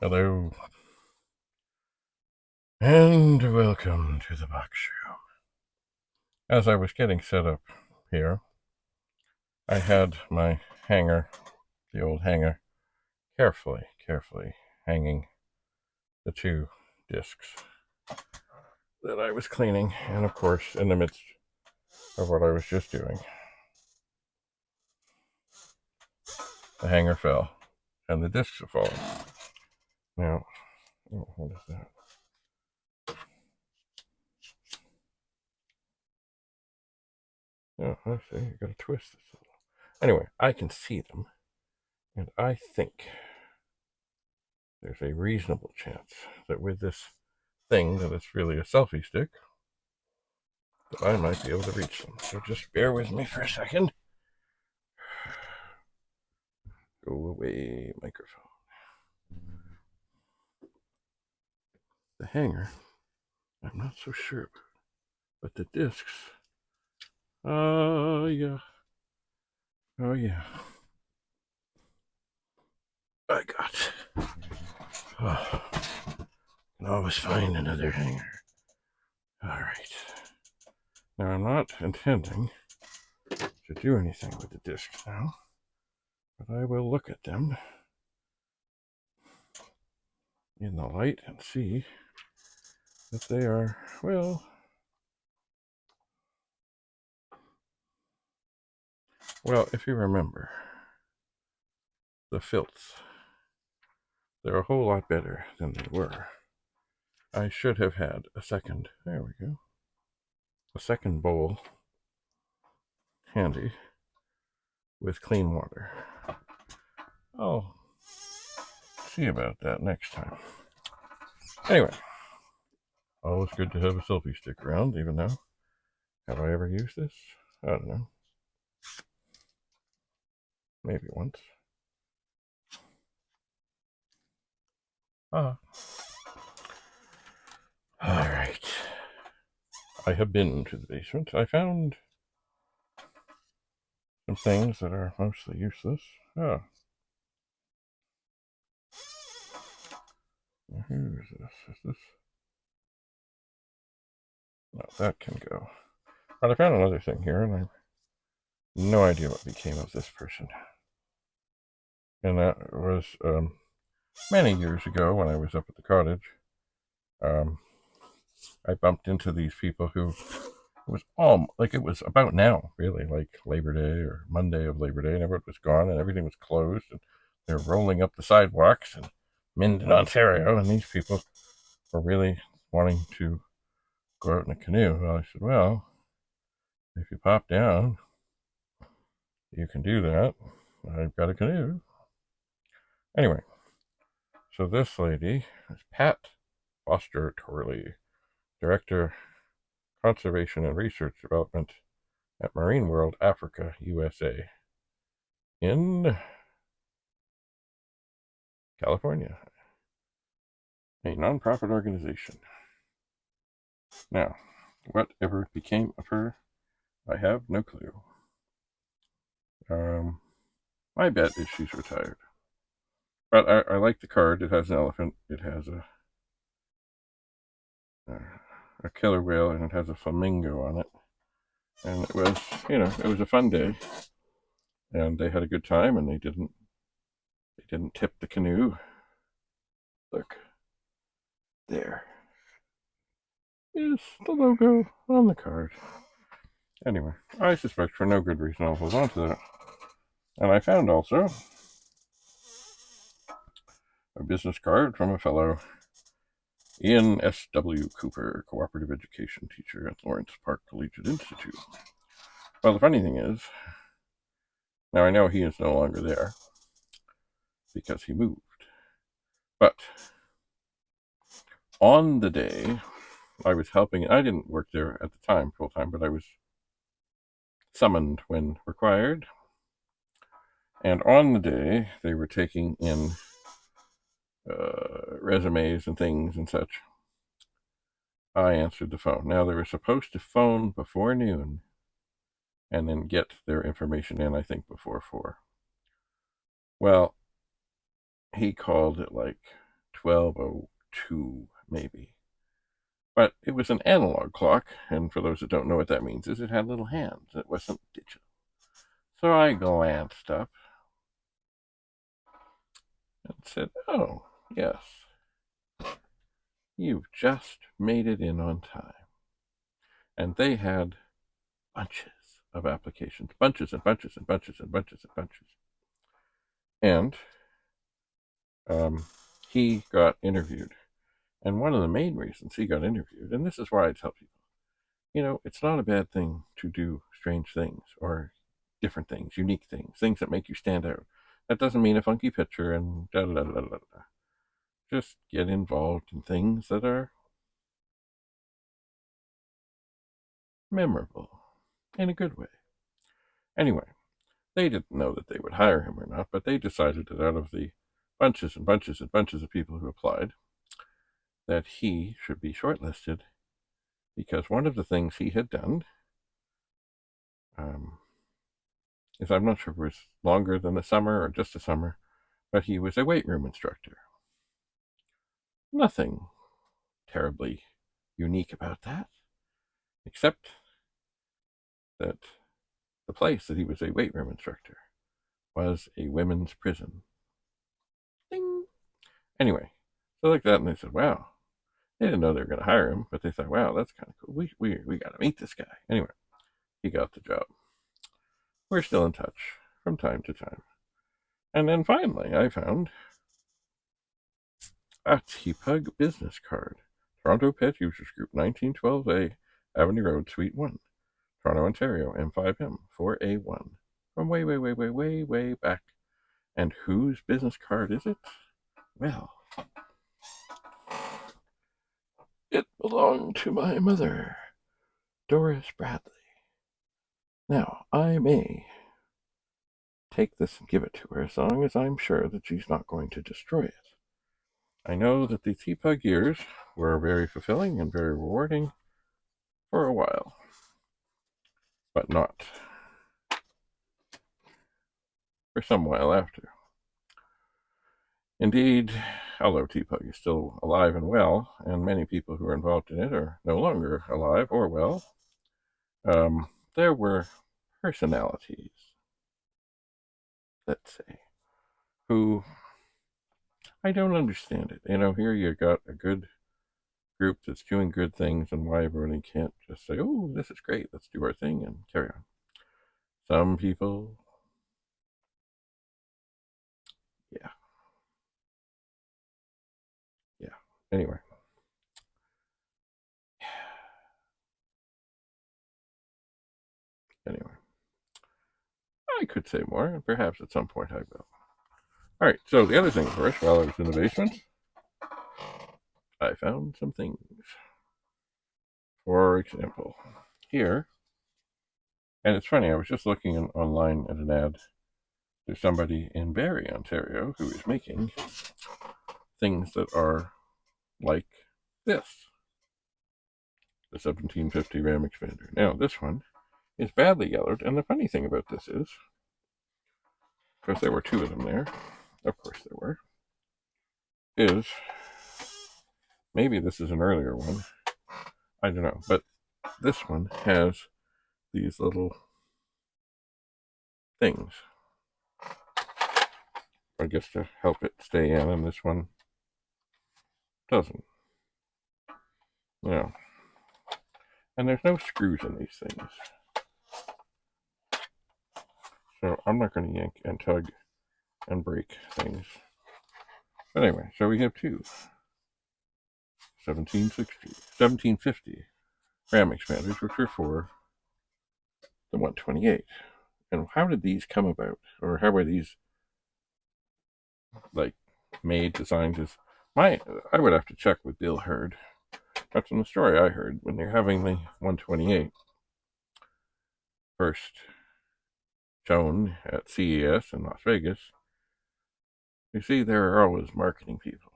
Hello, and welcome to the box room. As I was getting set up here, I had my hanger, the old hanger, carefully hanging the two discs that I was cleaning, and of course, in the midst of what I was just doing, the hanger fell, and the discs have fallen. Now, what is that? Oh, I see. You got to twist this a little. Anyway, I can see them, and I think there's a reasonable chance that with this thing that it's really a selfie stick, that I might be able to reach them. So just bear with me for a second. Go away, microphone. The hanger, I'm not so sure about, but the discs, oh yeah, oh yeah, I got. Oh, can always find another hanger. All right. Now I'm not intending to do anything with the discs now, but I will look at them in the light and see that they are, well, if you remember, the filth, they're a whole lot better than they were. I should have had a second, there we go, a second bowl handy with clean water. I'll see about that next time. Anyway, always good to have a selfie stick around, even though, have I ever used this? I don't know. Maybe once. Ah. Alright. I have been to the basement. I found some things that are mostly useless. Ah. Who is this? Is this? No, that can go. But I found another thing here, and I have no idea what became of this person. And that was many years ago when I was up at the cottage. I bumped into these people who, it was all like, it was about now, really, like Labor Day or Monday of Labor Day, and everyone was gone and everything was closed, and they were rolling up the sidewalks in Minden, Ontario, and these people were really wanting to go out in a canoe. Well, I said, well, if you pop down, you can do that. I've got a canoe. Anyway, so this lady is Pat Foster Torley, Director, Conservation and Research Development at Marine World Africa, USA, in California, a nonprofit organization. Now, whatever became of her, I have no clue. My bet is she's retired. But I like the card. It has an elephant. It has a killer whale, and it has a flamingo on it. And it was, it was a fun day. And they had a good time, and they didn't tip the canoe. Look, there is the logo on the card. Anyway, I suspect for no good reason I'll hold on to that. And I found also a business card from a fellow Ian S.W. Cooper, cooperative education teacher at Lawrence Park Collegiate Institute. Well, the funny thing is, now I know he is no longer there because he moved. But on the day I was helping, I didn't work there at the time full time, but I was summoned when required. And on the day they were taking in resumes and things and such, I answered the phone. Now, they were supposed to phone before noon and then get their information in, I think, before 4. Well, he called at like 1202, maybe. But it was an analog clock, and for those that don't know what that means, is it had little hands. It wasn't digital. So I glanced up and said, "Oh, yes, you've just made it in on time." And they had bunches of applications, bunches and bunches and bunches and bunches and bunches. And he got interviewed. And one of the main reasons he got interviewed, and this is why I tell people, it's not a bad thing to do strange things or different things, unique things, things that make you stand out. That doesn't mean a funky picture and da da da da da. Just get involved in things that are memorable in a good way. Anyway, they didn't know that they would hire him or not, but they decided that out of the bunches and bunches and bunches of people who applied, that he should be shortlisted because one of the things he had done is, I'm not sure if it was longer than the summer or just a summer, but he was a weight room instructor. Nothing terribly unique about that, except that the place that he was a weight room instructor was a women's prison. Ding! Anyway, so like that, and they said, wow. They didn't know they were going to hire him, but they thought, wow, that's kind of cool. We got to meet this guy. Anyway, he got the job. We're still in touch from time to time. And then finally, I found a TPUG business card. Toronto Pet Users Group, 1912A, Avenue Road, Suite 1, Toronto, Ontario, M5M 4A1. From way back. And whose business card is it? Well, it belonged to my mother, Doris Bradley. Now, I may take this and give it to her as long as I'm sure that she's not going to destroy it. I know that the TPUG years were very fulfilling and very rewarding for a while, but not for some while after. Indeed, although TPUG is still alive and well, and many people who are involved in it are no longer alive or well, there were personalities, let's say, who, I don't understand it. Here you got a good group that's doing good things, and why everybody can't just say, oh, this is great, let's do our thing and carry on. Some people, yeah. Anyway. I could say more, and perhaps at some point I will. All right, so the other thing, of course, while I was in the basement, I found some things. For example, here, and it's funny, I was just looking online at an ad. There's somebody in Barrie, Ontario, who is making things that are like this, the 1750 RAM expander. Now, this one is badly yellowed, and the funny thing about this is, because there were two of them there, of course there were, is, maybe this is an earlier one, I don't know, but this one has these little things, I guess, to help it stay in, and this one doesn't. And there's no screws in these things, so I'm not going to yank and tug and break things. But anyway, so we have two 1750 RAM expanders, which are for the 128. And how did these come about, or how were these made, designed? I would have to check with Bill Hurd. That's in the story I heard when they're having the 128 first shown at CES in Las Vegas. You see, there are always marketing people.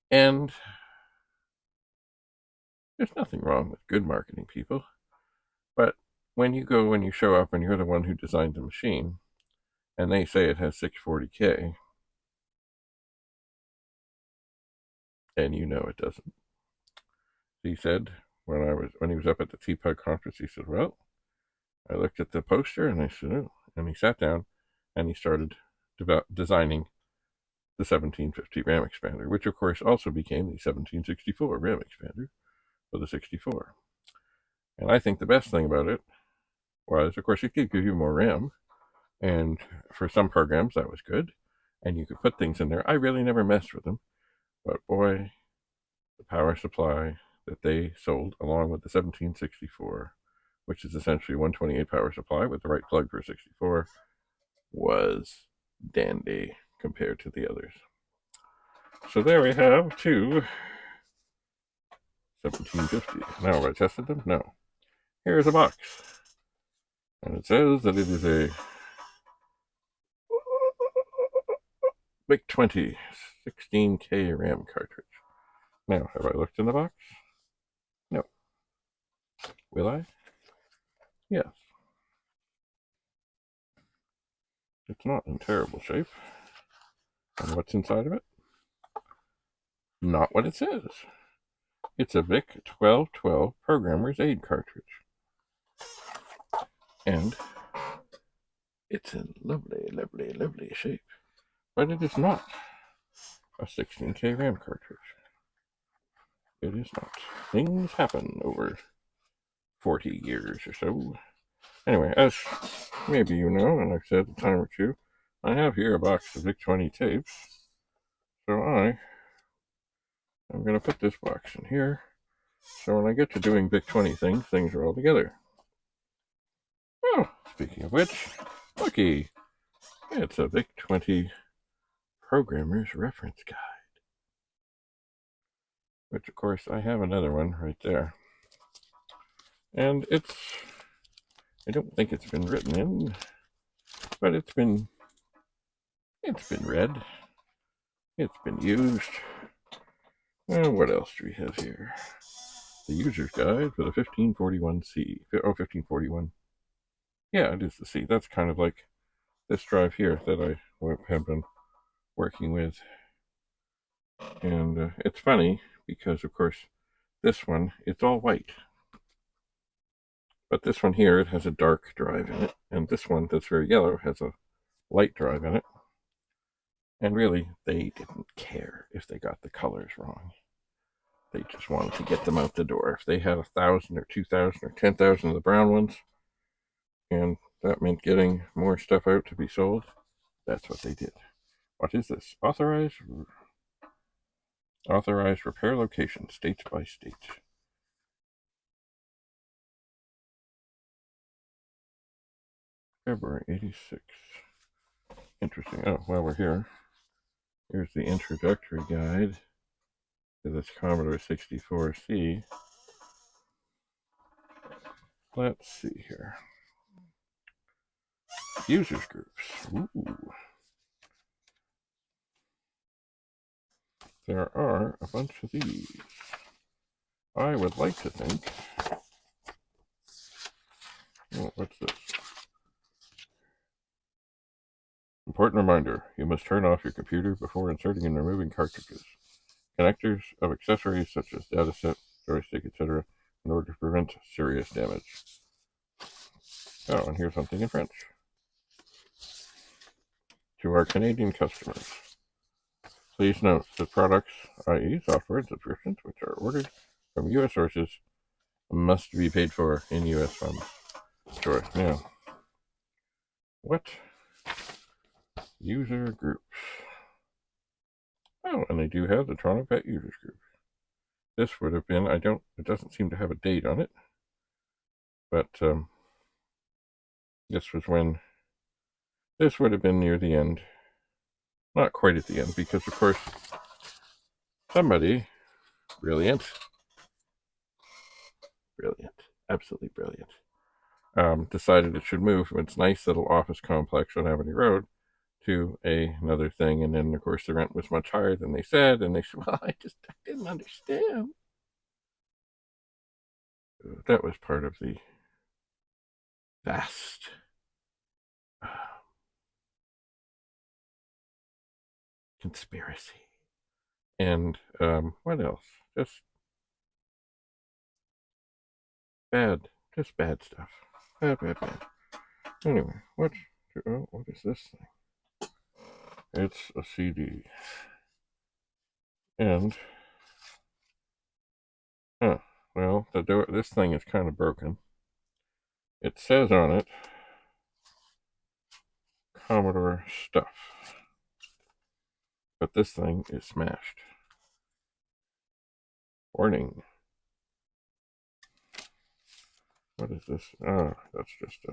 And there's nothing wrong with good marketing people. But when you go and you show up and you're the one who designed the machine, and they say it has 640K, And you know it doesn't. He said when he was up at the TPUG conference, he said, "Well, I looked at the poster and I said, oh," and he sat down and he started designing the 1750 RAM expander, which of course also became the 1764 RAM expander for the 64. And I think the best thing about it was, of course, it could give you more RAM, and for some programs that was good, and you could put things in there. I really never messed with them, but boy, the power supply that they sold along with the 1764, which is essentially 128 power supply with the right plug for 64, was dandy compared to the others. So there we have two 1750. Now, have I tested them? No. Here's a box. And it says that it is a VIC-20 16K RAM cartridge. Now, have I looked in the box? No. Will I? Yes. It's not in terrible shape. And what's inside of it? Not what it says. It's a VIC 1212 Programmer's Aid cartridge. And it's in lovely, lovely, lovely shape. But it is not a 16K RAM cartridge. It is not. Things happen over 40 years or so. Anyway, as maybe you know, and I've said a time or two, I have here a box of VIC-20 tapes. So I am going to put this box in here. So when I get to doing VIC-20 things are all together. Oh, speaking of which, looky, it's a VIC-20 Programmer's Reference Guide. Which, of course, I have another one right there. And I don't think it's been written in, but it's been read. It's been used. What else do we have here? The user's guide for the 1541C. Oh, 1541. Yeah, it is the C. That's kind of like this drive here that I have been working with. And it's funny because, of course, this one, it's all white. But this one here, it has a dark drive in it. And this one that's very yellow has a light drive in it. And really, they didn't care if they got the colors wrong. They just wanted to get them out the door. If they had 1,000 or 2,000 or 10,000 of the brown ones, and that meant getting more stuff out to be sold, that's what they did. What is this? Authorized repair location, state by state. February 86. Interesting. Oh, while we're here, here's the introductory guide to this Commodore 64C. Let's see here. Users groups. Ooh. There are a bunch of these. I would like to think. Oh, what's this? Important reminder, you must turn off your computer before inserting and removing cartridges. Connectors of accessories such as data set, joystick, etc. in order to prevent serious damage. Oh, and here's something in French. To our Canadian customers, please note that products, i.e. software and subscriptions, which are ordered from U.S. sources, must be paid for in U.S. funds. Sure, now, what? User groups. Oh, and they do have the Toronto Pet Users Group. This would have been, it doesn't seem to have a date on it, but this would have been near the end. Not quite at the end, because of course, somebody, brilliant, absolutely brilliant, decided it should move from its nice little office complex on Avenue Road to another thing, and then of course the rent was much higher than they said, and they said, well, I didn't understand. That was part of the vast conspiracy And what else? Just bad, just bad stuff. Bad. Anyway, what is this thing? It's a CD. And, well, this thing is kind of broken. It says on it, Commodore stuff. But this thing is smashed. Warning. What is this? Oh, that's just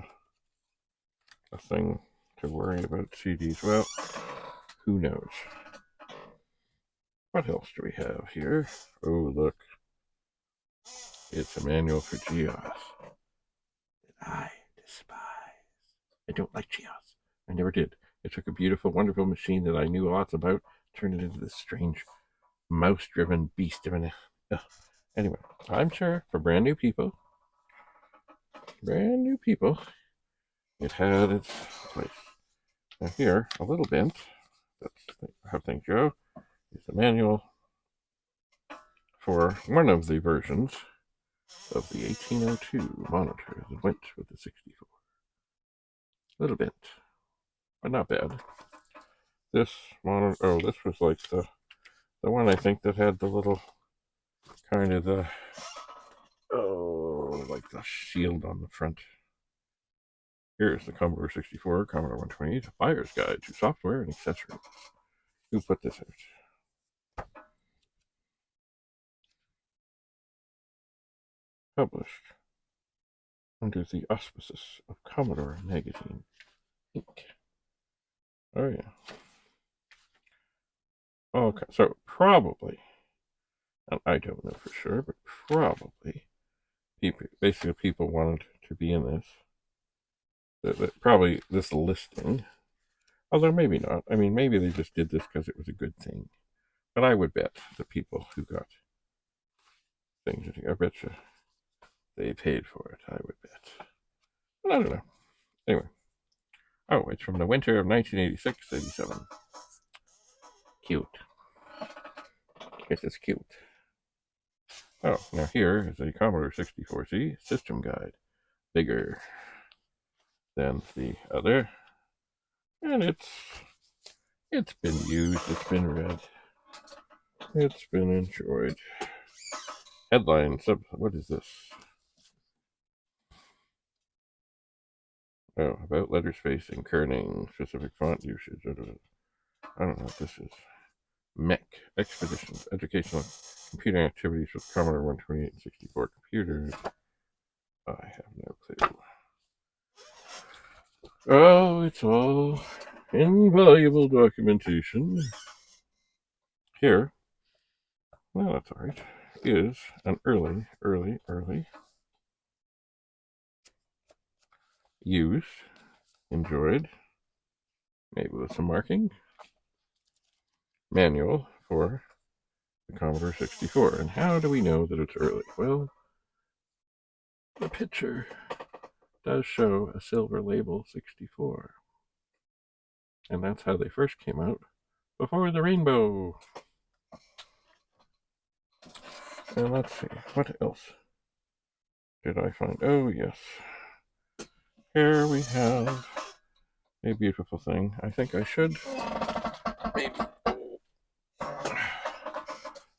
a thing to worry about CDs. Well, who knows? What else do we have here? Oh, look. It's a manual for GEOS that I despise. I don't like GEOS. I never did. It took a beautiful, wonderful machine that I knew lots about, turned it into this strange mouse-driven beast of an... Anyway, I'm sure for brand new people, it had its place. Now here, a little bent, that's how things go, is the manual for one of the versions of the 1802 monitor that went with the 64. A little bent, but not bad. This monitor, this was like the one I think that had the little kind of the, like the shield on the front. Here's the Commodore 64, Commodore 128, a buyer's guide to software and accessories. Who put this out? Published under the auspices of Commodore Magazine, Inc. Oh, yeah. Okay, so probably, and I don't know for sure, but probably, people wanted to be in this. Probably this listing, although maybe not. I mean, maybe they just did this because it was a good thing. But I would bet the people who got things, I bet you they paid for it, I would bet. But I don't know. Anyway. Oh, it's from the winter of 1986-87. Cute. This is cute. Oh, now here is a Commodore 64C system guide. Bigger than the other. And it's been used, it's been read, it's been enjoyed. Headline, what is this? Oh, about letter spacing, kerning, specific font usage. I don't know what this is. MEC, Expeditions, Educational Computing Activities with Commodore 128 and 64 computers. I have no clue. Oh, it's all invaluable documentation. Here, well, that's all right, is an early used, enjoyed, maybe with some marking, manual for the Commodore 64. And how do we know that it's early? Well, the picture does show a silver label 64. And that's how they first came out, before the rainbow. And let's see, what else did I find? Oh, yes. Here we have a beautiful thing. I think I should maybe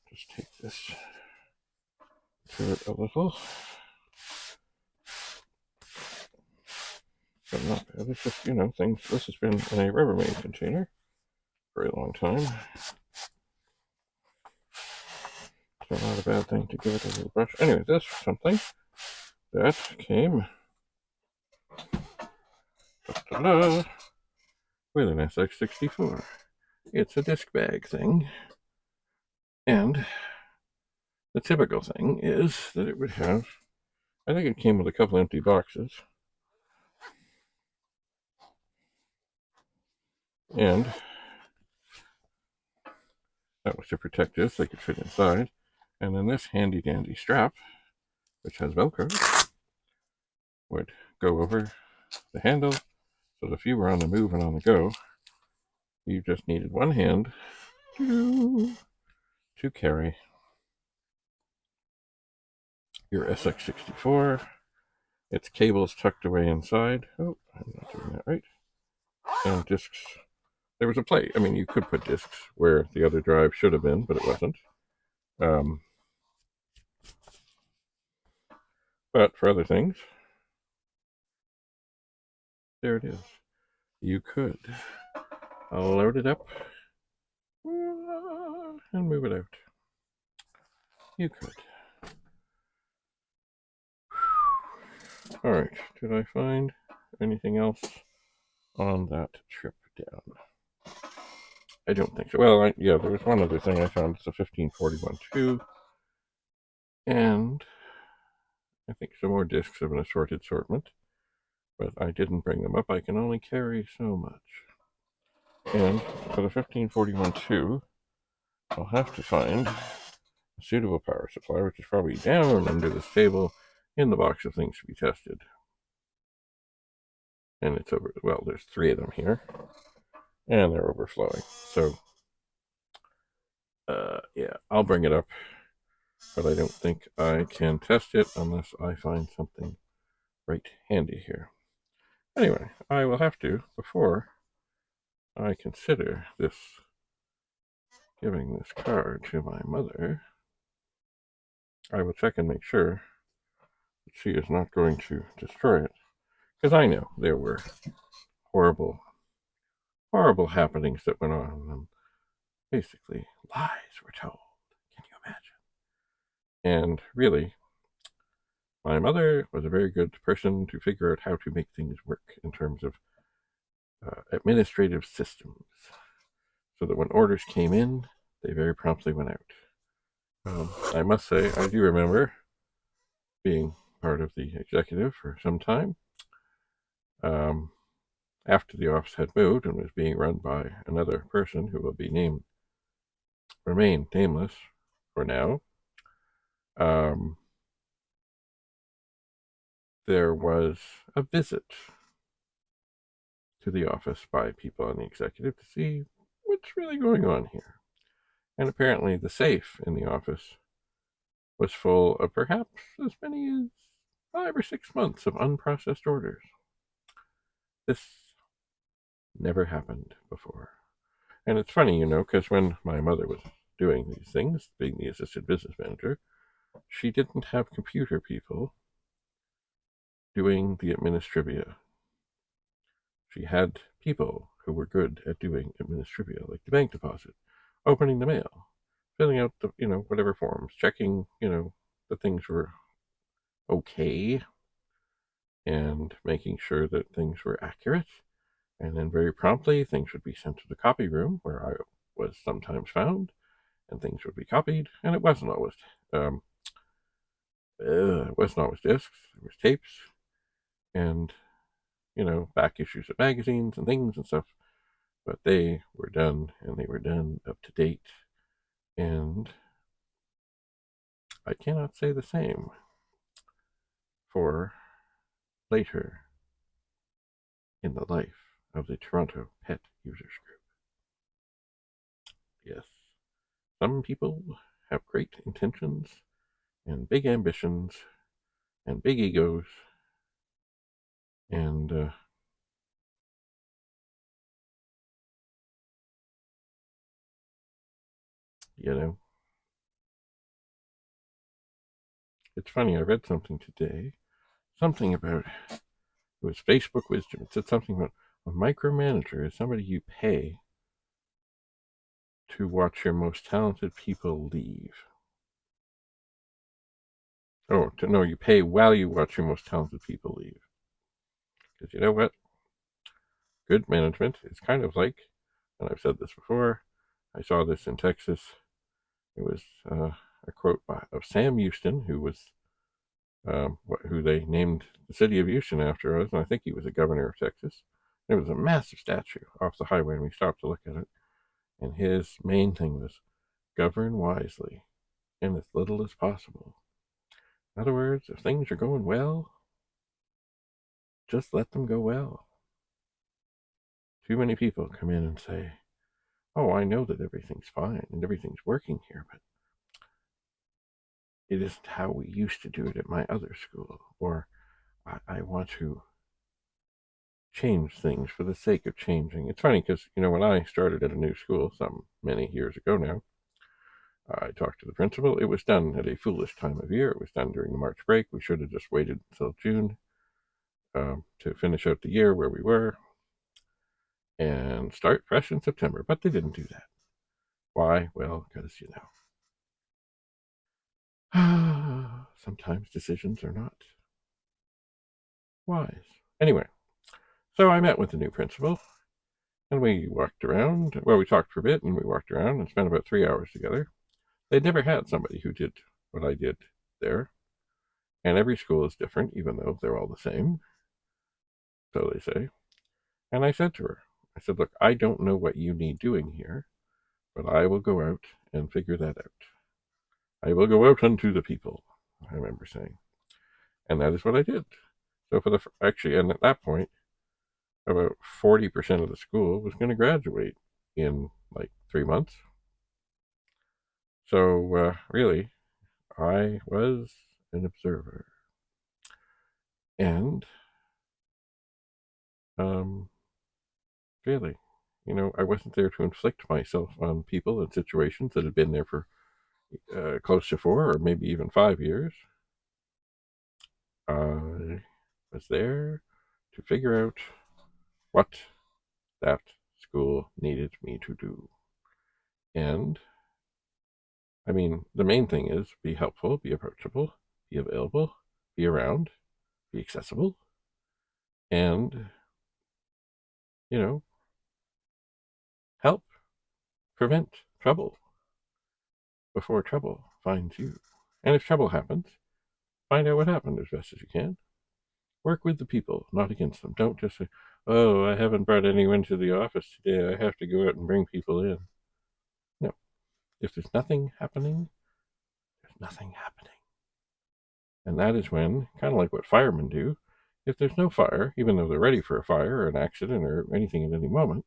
just take this to it a little. But not bad. It's just, things. This has been in a Rubbermaid container for a long time. So not a bad thing to give it a little brush. Anyway, this is something that came with an SX64. It's a disc bag thing. And the typical thing is that it would have, I think it came with a couple empty boxes. And that was to protect this, they could fit inside. And then this handy dandy strap, which has Velcro, would go over the handle. So if you were on the move and on the go, you just needed one hand to to carry your SX64. Its cables tucked away inside. Oh, I'm not doing that right. And discs. There was a plate. I mean, you could put discs where the other drive should have been, but it wasn't. But for other things, there it is. You could load it up and move it out. You could. All right. Did I find anything else on that trip down? I don't think so. Well, yeah, there was one other thing I found. It's a 1541-2. And I think some more discs of an assorted assortment. But I didn't bring them up. I can only carry so much. And for the 1541-2, I'll have to find a suitable power supply, which is probably down under this table in the box of things to be tested. And it's over, well, there's 3 of them here. And they're overflowing. So, yeah, I'll bring it up. But I don't think I can test it unless I find something right handy here. Anyway, I will have to, before I consider this, giving this card to my mother, I will check and make sure that she is not going to destroy it. Because I know there were horrible, horrible happenings that went on, and basically lies were told. Can you imagine? And really, my mother was a very good person to figure out how to make things work in terms of administrative systems, so that when orders came in, they very promptly went out. I must say, I do remember being part of the executive for some time, after the office had moved and was being run by another person who will remain nameless for now. There was a visit to the office by people on the executive to see what's really going on here. And apparently the safe in the office was full of perhaps as many as 5 or 6 months of unprocessed orders. This never happened before. And it's funny, because when my mother was doing these things, being the assistant business manager, she didn't have computer people doing the administrivia. She had people who were good at doing administrivia, like the bank deposit, opening the mail, filling out the, whatever forms, checking, that things were okay, and making sure that things were accurate. And then very promptly, things would be sent to the copy room, where I was sometimes found, and things would be copied. And it wasn't always, discs. It was tapes, and back issues of magazines and things and stuff. But they were done, and they were done up to date. And I cannot say the same for later in the life of the Toronto Pet Users Group. Yes, some people have great intentions and big ambitions and big egos, and it's funny, I read something today, something about, it was Facebook wisdom. It said something about a micromanager is somebody you pay to watch your most talented people leave. You pay while you watch your most talented people leave. Because you know what? Good management is kind of like, and I've said this before, I saw this in Texas. It was a quote of Sam Houston, who was who they named the city of Houston after us, and I think he was the governor of Texas. There was a massive statue off the highway, and we stopped to look at it. And his main thing was govern wisely and as little as possible. In other words, if things are going well, just let them go well. Too many people come in and say, oh, I know that everything's fine and everything's working here, but it isn't how we used to do it at my other school, or I want to change things for the sake of changing. It's funny because, when I started at a new school some many years ago now, I talked to the principal. It was done at a foolish time of year. It was done during the March break. We should have just waited until June to finish out the year where we were and start fresh in September. But they didn't do that. Why? Well, because, sometimes decisions are not wise. Anyway, so I met with the new principal, and we walked around. Well, we talked for a bit, and we walked around and spent about 3 hours together. They'd never had somebody who did what I did there. And every school is different, even though they're all the same, so they say. And I said to her, I said, look, I don't know what you need doing here, but I will go out and figure that out. I will go out unto the people, I remember saying. And that is what I did. So and at that point, about 40% of the school was going to graduate in like 3 months. So really, I was an observer. And really, I wasn't there to inflict myself on people and situations that had been there for close to 4 or maybe even 5 years. I was there to figure out what that school needed me to do. And, I mean, the main thing is be helpful, be approachable, be available, be around, be accessible, and, help prevent trouble before trouble finds you. And if trouble happens, find out what happened as best as you can. Work with the people, not against them. Don't just say, oh, I haven't brought anyone to the office today. I have to go out and bring people in. No. If there's nothing happening, there's nothing happening. And that is when, kind of like what firemen do, if there's no fire, even though they're ready for a fire or an accident or anything at any moment,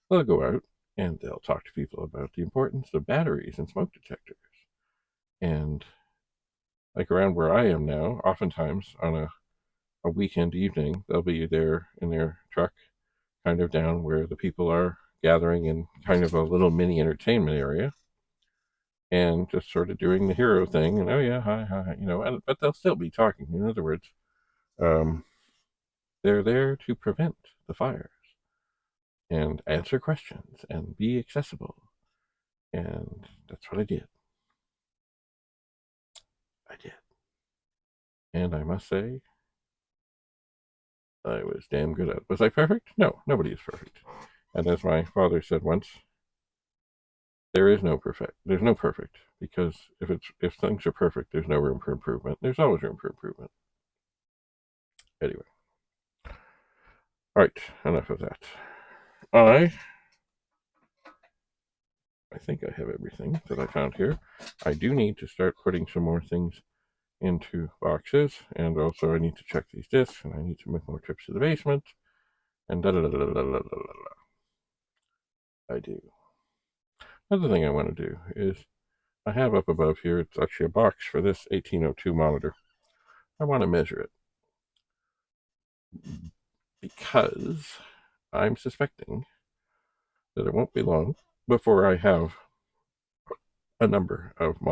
they'll go out and they'll talk to people about the importance of batteries and smoke detectors. And like around where I am now, oftentimes on a weekend evening, they'll be there in their truck, kind of down where the people are gathering in kind of a little mini entertainment area, and just sort of doing the hero thing. And oh yeah, hi, but they'll still be talking. In other words, they're there to prevent the fires and answer questions and be accessible. And that's what I did. And I must say, I was damn good at it. Was I perfect? No, nobody is perfect. And as my father said once, there's no perfect, because if things are perfect, there's no room for improvement. There's always room for improvement. Anyway, all right, enough of that. I think I have everything that I found here. I do need to start putting some more things into boxes, and also I need to check these discs, and I need to make more trips to the basement, and I do. Another thing I want to do is, I have up above here, it's actually a box for this 1802 monitor. I want to measure it, because I'm suspecting that it won't be long before I have a number of